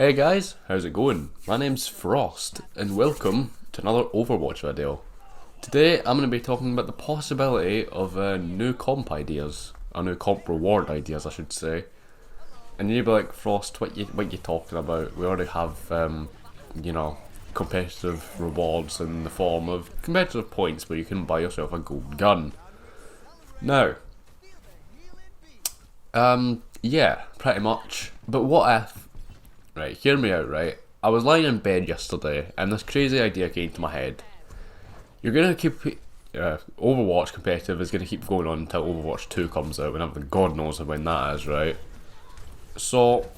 Hey guys, how's it going? My name's Frost, and welcome to another Overwatch video. Today I'm going to be talking about the possibility of new comp ideas, or new comp reward ideas I should say. And you'd be like, Frost, what you talking about? We already have, competitive rewards in the form of competitive points where you can buy yourself a gold gun. Now, yeah, pretty much. But what if, right, hear me out, right? I was lying in bed yesterday and this crazy idea came to my head. You're going to keep, Overwatch competitive is going to keep going on until Overwatch 2 comes out, whenever God knows when that is, right? So,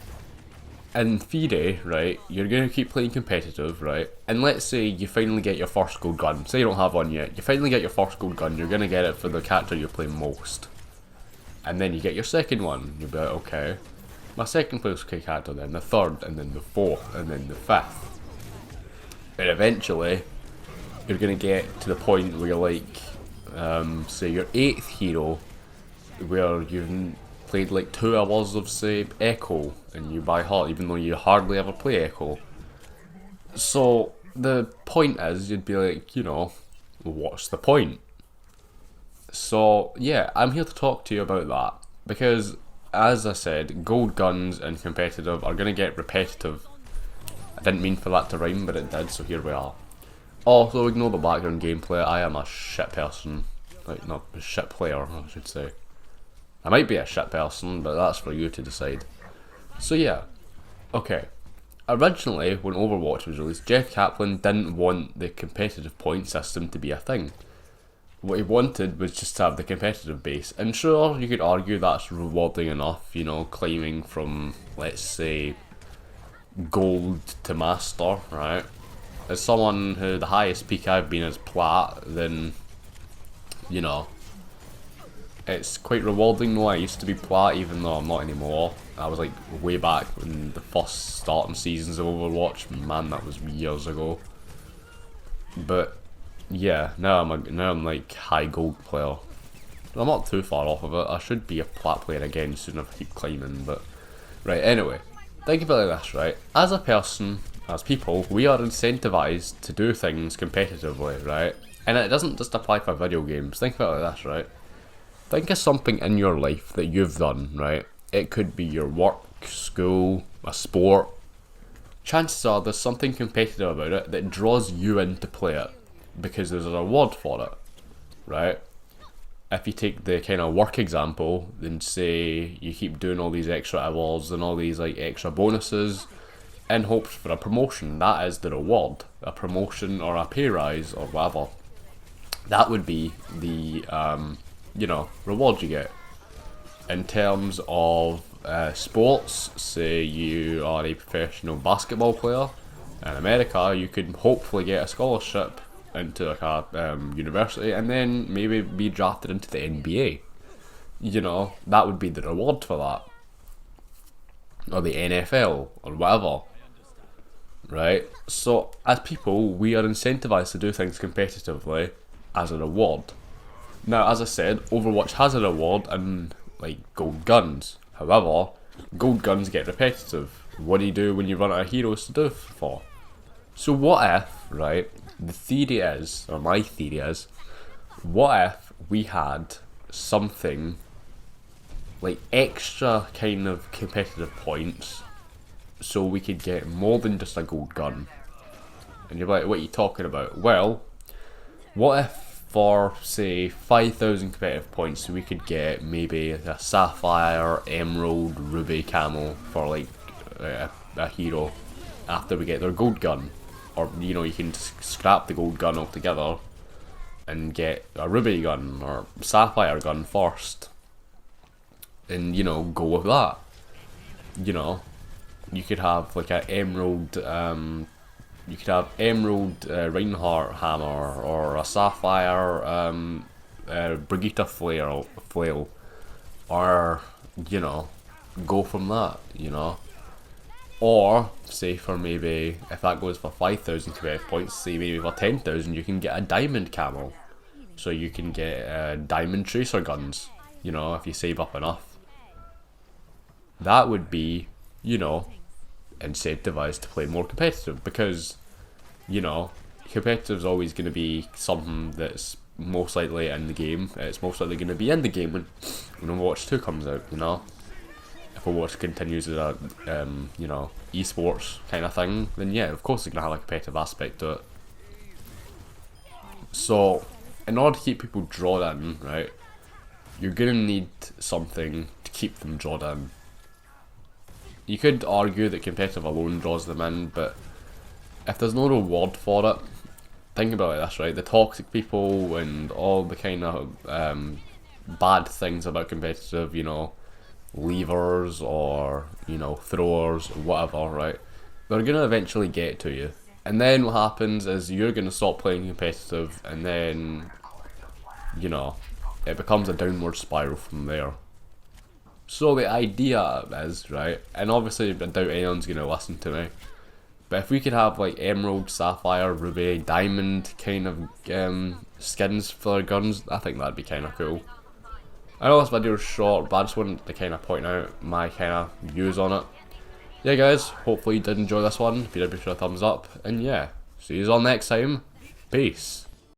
in theory, right, you're going to keep playing competitive, right? And let's say you finally get your first gold gun. Say you don't have one yet. You finally get your first gold gun, you're going to get it for the character you're playing most. And then you get your second one. You'll be like, okay, my second place character, then the third, and then the fourth, and then the fifth. And eventually, you're going to get to the point where you're like, say your 8th hero, where you've played like 2 hours of, say, Echo, and you buy her, even though you hardly ever play Echo. So, the point is, you'd be like, what's the point? So, yeah, I'm here to talk to you about that, because, as I said, gold guns and competitive are going to get repetitive. I didn't mean for that to rhyme, but it did, so here we are. Also, ignore the background gameplay. I am a shit person. Like, not a shit player, I should say. I might be a shit person, but that's for you to decide. So yeah, okay. Originally, when Overwatch was released, Jeff Kaplan didn't want the competitive point system to be a thing. What he wanted was just to have the competitive base. And sure, you could argue that's rewarding enough, climbing from, let's say, gold to master, right? As someone who the highest peak I've been is plat, then, it's quite rewarding though. I used to be plat even though I'm not anymore. I was like way back in the first starting seasons of Overwatch. Man, that was years ago. But yeah, now I'm like high gold player. I'm not too far off of it. I should be a plat player again soon if I keep climbing, but right, anyway. Think about it like this, right? As a person, as people, we are incentivized to do things competitively, right? And it doesn't just apply for video games. Think about it like this, right? Think of something in your life that you've done, right? It could be your work, school, a sport. Chances are there's something competitive about it that draws you in to play it because there's a reward for it, right? If you take the kind of work example, then say you keep doing all these extra hours and all these like extra bonuses in hopes for a promotion, that is the reward. A promotion or a pay rise or whatever. That would be the reward you get. In terms of sports, say you are a professional basketball player in America, you could hopefully get a scholarship into like a university and then maybe be drafted into the NBA. That would be the reward for that. Or the NFL or whatever. Right? So as people, we are incentivized to do things competitively as a reward. Now, as I said, Overwatch has a reward in, like, gold guns. However, gold guns get repetitive. What do you do when you run out of heroes to do for? So what if, right, the theory is, or my theory is, what if we had something, like, extra kind of competitive points, so we could get more than just a gold gun? And you're like, what are you talking about? Well, what if for, say, 5,000 competitive points, we could get maybe a Sapphire, Emerald, Ruby camo for like a hero after we get their gold gun. Or, you can scrap the gold gun altogether and get a Ruby gun or Sapphire gun first. And, go with that. You could have like an Emerald, you could have Emerald Reinhardt hammer or a Sapphire Brigitte flail, or go from that, Or say for maybe if that goes for 5,000 competitive points, say maybe for 10,000 you can get a diamond camo, so you can get diamond tracer guns, if you save up enough. That would be, incentivized to play more competitive, because, you know, competitive is always going to be something that's most likely in the game. It's most likely going to be in the game when Overwatch 2 comes out, you know. If Overwatch continues as a, you know, esports kind of thing, then yeah, of course it's going to have a competitive aspect to it. So, in order to keep people drawn in, right, you're going to need something to keep them drawn in. You could argue that competitive alone draws them in, but if there's no reward for it, think about it this, right? The toxic people and all the kind of bad things about competitive, you know, leavers or, you know, throwers, or whatever, right? They're going to eventually get to you. And then what happens is you're going to stop playing competitive, and then, you know, it becomes a downward spiral from there. So the idea is, right, and obviously I doubt anyone's going to listen to me, but if we could have like Emerald, Sapphire, Ruby, Diamond kind of skins for our guns, I think that'd be kind of cool. I know this video is short, but I just wanted to kind of point out my kind of views on it. Yeah guys, hopefully you did enjoy this one. If you did, be sure to thumbs up, and yeah, see you all next time. Peace.